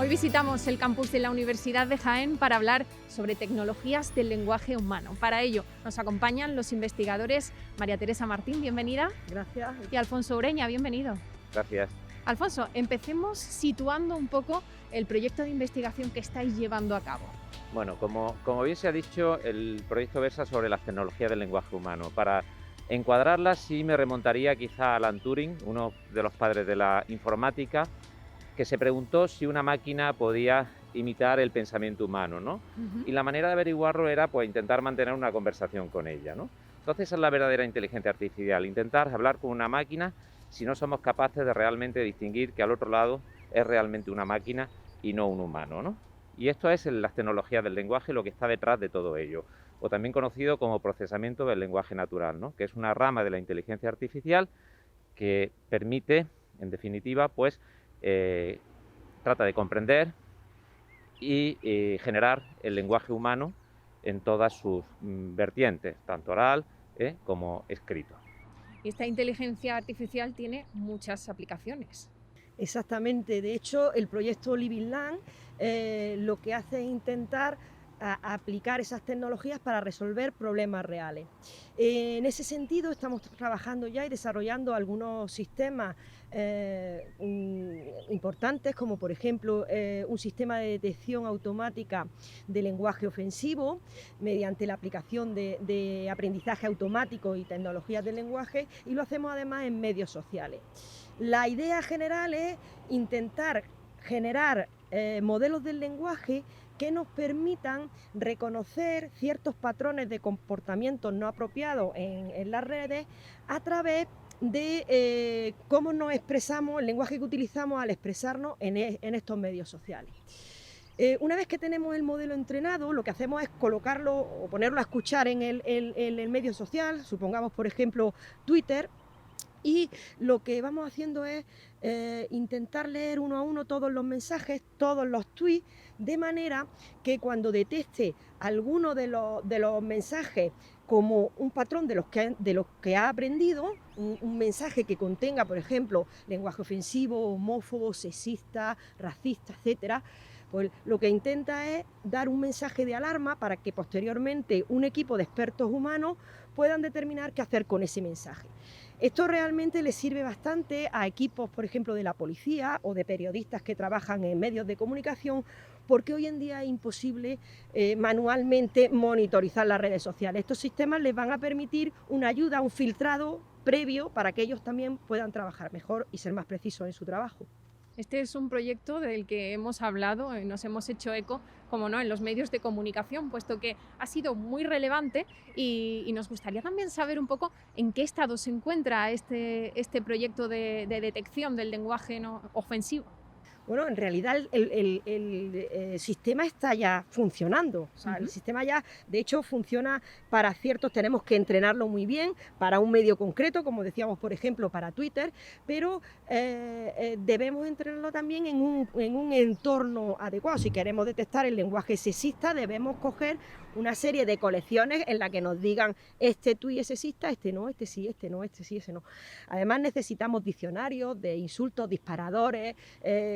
Hoy visitamos el campus de la Universidad de Jaén para hablar sobre tecnologías del lenguaje humano. Para ello nos acompañan los investigadores María Teresa Martín, bienvenida. Gracias. Y Alfonso Ureña, bienvenido. Gracias. Alfonso, empecemos situando un poco el proyecto de investigación que estáis llevando a cabo. Bueno, como bien se ha dicho, el proyecto versa sobre las tecnologías del lenguaje humano. Para encuadrarlas sí me remontaría quizá a Alan Turing, uno de los padres de la informática, que se preguntó si una máquina podía imitar el pensamiento humano, ¿no? Y la manera de averiguarlo era pues intentar mantener una conversación con ella, ¿no? Entonces esa es la verdadera inteligencia artificial, intentar hablar con una máquina si no somos capaces de realmente distinguir que al otro lado es realmente una máquina y no un humano, ¿no? Y esto es en las tecnologías del lenguaje lo que está detrás de todo ello, o también conocido como procesamiento del lenguaje natural, ¿no? Que es una rama de la inteligencia artificial que permite, en definitiva, pues trata de comprender y generar el lenguaje humano en todas sus vertientes, tanto oral como escrito. Esta inteligencia artificial tiene muchas aplicaciones. Exactamente. De hecho, el proyecto Living Lang lo que hace es intentar aplicar esas tecnologías para resolver problemas reales. En ese sentido, estamos trabajando ya y desarrollando algunos sistemas importantes, como por ejemplo un sistema de detección automática de lenguaje ofensivo mediante la aplicación de aprendizaje automático y tecnologías del lenguaje, y lo hacemos además en medios sociales. La idea general es intentar generar modelos del lenguaje que nos permitan reconocer ciertos patrones de comportamientos no apropiados en las redes a través de cómo nos expresamos, el lenguaje que utilizamos al expresarnos en estos medios sociales. Una vez que tenemos el modelo entrenado, lo que hacemos es colocarlo o ponerlo a escuchar en el medio social, supongamos por ejemplo Twitter, y lo que vamos haciendo es intentar leer uno a uno todos los mensajes, todos los tweets, de manera que cuando detecte alguno de los mensajes como un patrón de los que ha aprendido, un mensaje que contenga, por ejemplo, lenguaje ofensivo, homófobo, sexista, racista, etcétera, pues lo que intenta es dar un mensaje de alarma para que posteriormente un equipo de expertos humanos puedan determinar qué hacer con ese mensaje. Esto realmente le sirve bastante a equipos, por ejemplo, de la policía o de periodistas que trabajan en medios de comunicación, porque hoy en día es imposible manualmente monitorizar las redes sociales. Estos sistemas les van a permitir una ayuda, un filtrado previo para que ellos también puedan trabajar mejor y ser más precisos en su trabajo. Este es un proyecto del que hemos hablado y nos hemos hecho eco, como no, en los medios de comunicación, puesto que ha sido muy relevante y nos gustaría también saber un poco en qué estado se encuentra este proyecto de detección del lenguaje no ofensivo. Bueno, en realidad el sistema está ya funcionando. O sea, el sistema ya, de hecho, funciona para ciertos, tenemos que entrenarlo muy bien para un medio concreto, como decíamos, por ejemplo, para Twitter, pero debemos entrenarlo también en un entorno adecuado. Si queremos detectar el lenguaje sexista, debemos coger una serie de colecciones en la que nos digan este tuit es sexista, este no, este sí, este no, este sí, ese no. Además necesitamos diccionarios de insultos, disparadores.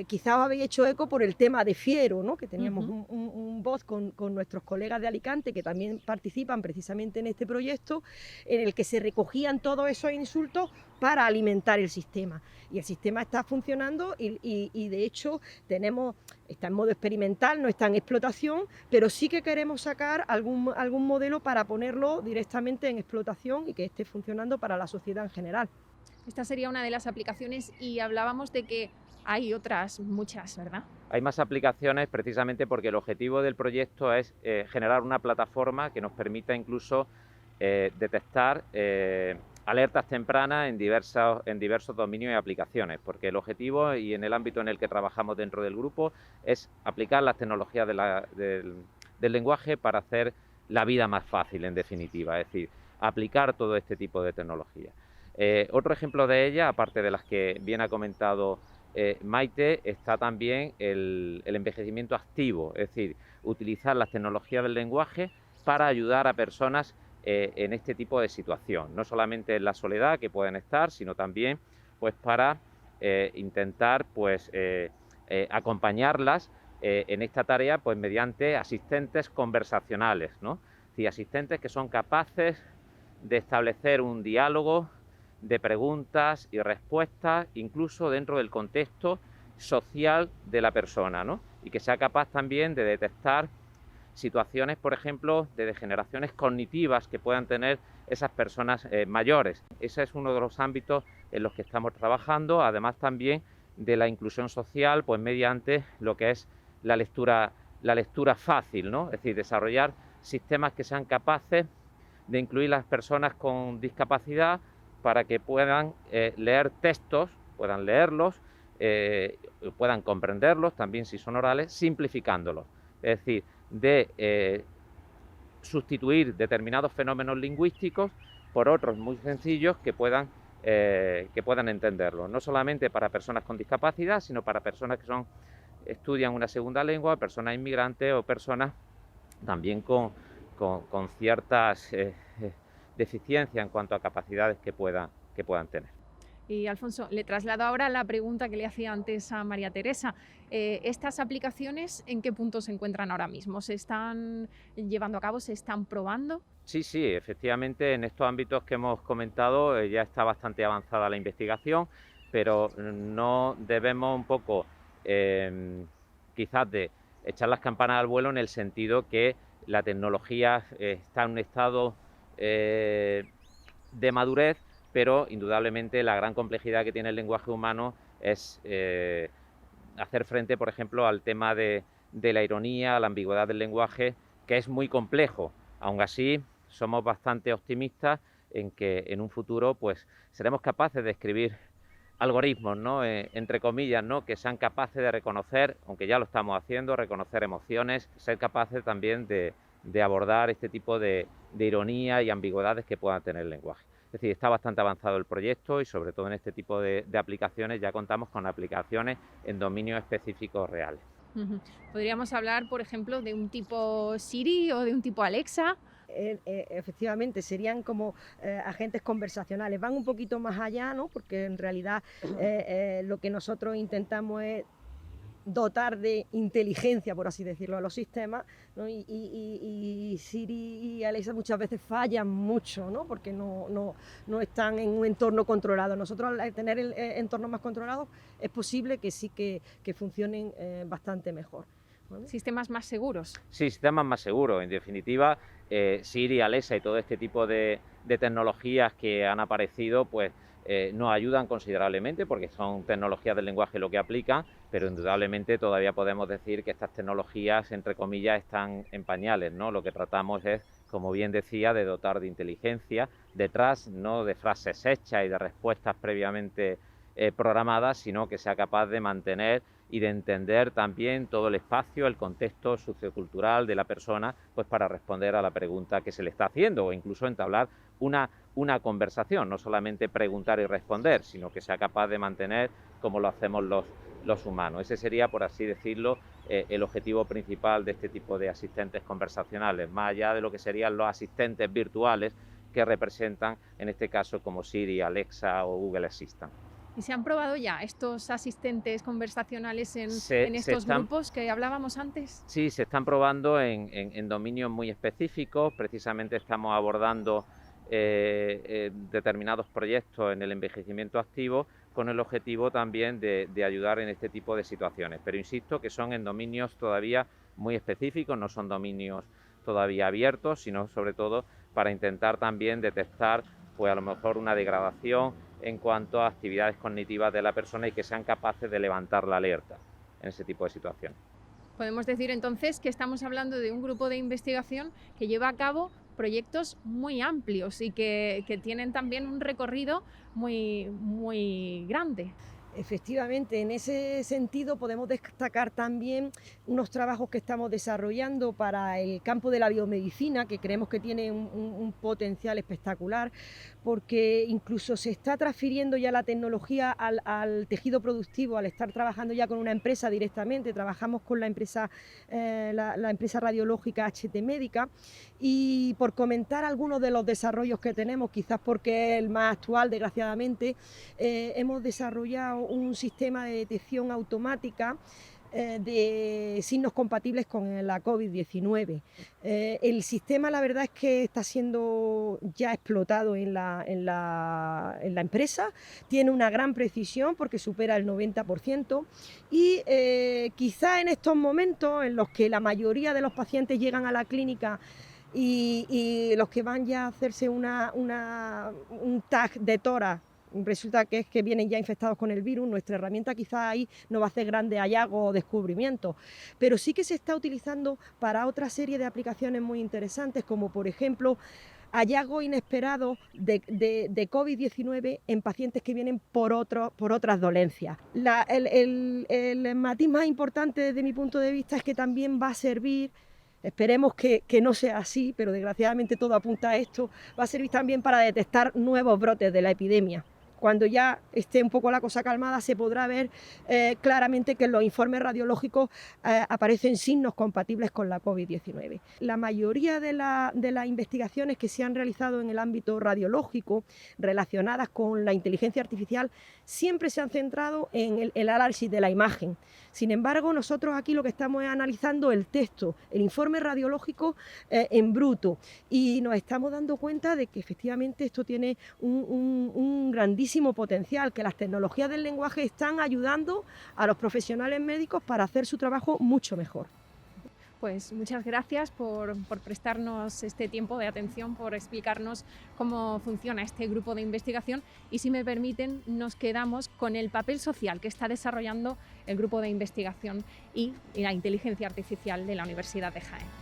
Quizás os habéis hecho eco por el tema de Fiero, ¿no? Que teníamos un bot con nuestros colegas de Alicante que también participan precisamente en este proyecto, en el que se recogían todos esos insultos para alimentar el sistema. Y el sistema está funcionando y de hecho está en modo experimental, no está en explotación, pero sí que queremos sacar algún modelo para ponerlo directamente en explotación y que esté funcionando para la sociedad en general. Esta sería una de las aplicaciones y hablábamos de que hay otras muchas, ¿verdad? Hay más aplicaciones precisamente porque el objetivo del proyecto es generar una plataforma que nos permita incluso detectar alertas tempranas en diversos dominios y aplicaciones, porque el objetivo y en el ámbito en el que trabajamos dentro del grupo es aplicar las tecnologías del lenguaje para hacer la vida más fácil, en definitiva, es decir, aplicar todo este tipo de tecnologías. Otro ejemplo de ella, aparte de las que bien ha comentado Maite, está también el envejecimiento activo, es decir, utilizar las tecnologías del lenguaje para ayudar a personas en este tipo de situación, no solamente en la soledad que pueden estar, sino también pues para intentar pues acompañarlas en esta tarea pues mediante asistentes conversacionales, ¿no? Es decir, asistentes que son capaces de establecer un diálogo de preguntas y respuestas, incluso dentro del contexto social de la persona, ¿no? Y que sea capaz también de detectar situaciones, por ejemplo, de degeneraciones cognitivas que puedan tener esas personas mayores. Ese es uno de los ámbitos en los que estamos trabajando, además también de la inclusión social, pues mediante lo que es la lectura fácil, ¿no? Es decir, desarrollar sistemas que sean capaces de incluir las personas con discapacidad para que puedan leer textos, puedan leerlos, puedan comprenderlos, también si son orales, simplificándolos. Es decir, de sustituir determinados fenómenos lingüísticos por otros muy sencillos que puedan entenderlos. No solamente para personas con discapacidad, sino para personas que estudian una segunda lengua, personas inmigrantes o personas también con ciertas deficiencias en cuanto a capacidades que puedan tener. Y Alfonso, le traslado ahora la pregunta que le hacía antes a María Teresa. ¿Estas aplicaciones en qué punto se encuentran ahora mismo? ¿Se están llevando a cabo? ¿Se están probando? Sí, efectivamente en estos ámbitos que hemos comentado ya está bastante avanzada la investigación, pero no debemos un poco quizás de echar las campanas al vuelo en el sentido que la tecnología está en un estado de madurez, pero indudablemente la gran complejidad que tiene el lenguaje humano es hacer frente, por ejemplo, al tema de la ironía, la ambigüedad del lenguaje, que es muy complejo. Aún así, somos bastante optimistas en que en un futuro pues seremos capaces de escribir algoritmos, ¿no? Entre comillas, ¿no? Que sean capaces de reconocer, aunque ya lo estamos haciendo, reconocer emociones, ser capaces también de abordar este tipo de ironía y ambigüedades que puedan tener el lenguaje. Es decir, está bastante avanzado el proyecto y sobre todo en este tipo de aplicaciones ya contamos con aplicaciones en dominios específicos reales. ¿Podríamos hablar, por ejemplo, de un tipo Siri o de un tipo Alexa? Efectivamente, serían como agentes conversacionales. Van un poquito más allá, ¿no? Porque en realidad lo que nosotros intentamos es dotar de inteligencia, por así decirlo, a los sistemas, ¿no? Y Siri y Alexa muchas veces fallan mucho, ¿no? Porque no están en un entorno controlado. Nosotros, al tener el entorno más controlado, es posible que sí que funcionen bastante mejor, ¿vale? ¿Sistemas más seguros? Sí, sistemas más seguros. En definitiva, Siri, Alexa y todo este tipo de tecnologías que han aparecido, pues nos ayudan considerablemente porque son tecnologías del lenguaje lo que aplican, pero indudablemente todavía podemos decir que estas tecnologías, entre comillas, están en pañales, ¿no? Lo que tratamos es, como bien decía, de dotar de inteligencia detrás, no de frases hechas y de respuestas previamente programadas, sino que sea capaz de mantener y de entender también todo el espacio, el contexto sociocultural de la persona, pues para responder a la pregunta que se le está haciendo o incluso entablar una conversación, no solamente preguntar y responder, sino que sea capaz de mantener como lo hacemos los humanos. Ese sería, por así decirlo, el objetivo principal de este tipo de asistentes conversacionales, más allá de lo que serían los asistentes virtuales que representan, en este caso, como Siri, Alexa o Google Assistant. ¿Y se han probado ya estos asistentes conversacionales en estos grupos que hablábamos antes? Sí, se están probando en dominios muy específicos. Precisamente estamos abordando determinados proyectos en el envejecimiento activo con el objetivo también de ayudar en este tipo de situaciones. Pero insisto que son en dominios todavía muy específicos, no son dominios todavía abiertos, sino sobre todo para intentar también detectar pues a lo mejor una degradación en cuanto a actividades cognitivas de la persona y que sean capaces de levantar la alerta en ese tipo de situaciones. Podemos decir entonces que estamos hablando de un grupo de investigación que lleva a cabo proyectos muy amplios y que tienen también un recorrido muy grande. Efectivamente, en ese sentido podemos destacar también unos trabajos que estamos desarrollando para el campo de la biomedicina, que creemos que tiene un potencial espectacular, porque incluso se está transfiriendo ya la tecnología al tejido productivo, al estar trabajando ya con una empresa directamente. Trabajamos con la empresa radiológica HT Médica, y por comentar algunos de los desarrollos que tenemos, quizás porque es el más actual, desgraciadamente, hemos desarrollado un sistema de detección automática de signos compatibles con la COVID-19. El sistema, la verdad es que está siendo ya explotado en la empresa, tiene una gran precisión porque supera el 90% y quizá en estos momentos en los que la mayoría de los pacientes llegan a la clínica y los que van ya a hacerse un tag de tórax, resulta que es que vienen ya infectados con el virus, nuestra herramienta quizá ahí no va a hacer grandes hallazgos o descubrimientos, pero sí que se está utilizando para otra serie de aplicaciones muy interesantes, como por ejemplo hallazgos inesperados de COVID-19 en pacientes que vienen por otras dolencias. El matiz más importante desde mi punto de vista es que también va a servir. Esperemos que no sea así, pero desgraciadamente todo apunta a esto. Va a servir también para detectar nuevos brotes de la epidemia. Cuando ya esté un poco la cosa calmada, se podrá ver claramente que en los informes radiológicos aparecen signos compatibles con la COVID-19. La mayoría de las investigaciones que se han realizado en el ámbito radiológico relacionadas con la inteligencia artificial siempre se han centrado en el análisis de la imagen. Sin embargo, nosotros aquí lo que estamos es analizando el texto, el informe radiológico en bruto, y nos estamos dando cuenta de que efectivamente esto tiene un grandísimo potencial, que las tecnologías del lenguaje están ayudando a los profesionales médicos para hacer su trabajo mucho mejor. Pues muchas gracias por prestarnos este tiempo de atención, por explicarnos cómo funciona este grupo de investigación y, si me permiten, nos quedamos con el papel social que está desarrollando el grupo de investigación y la inteligencia artificial de la Universidad de Jaén.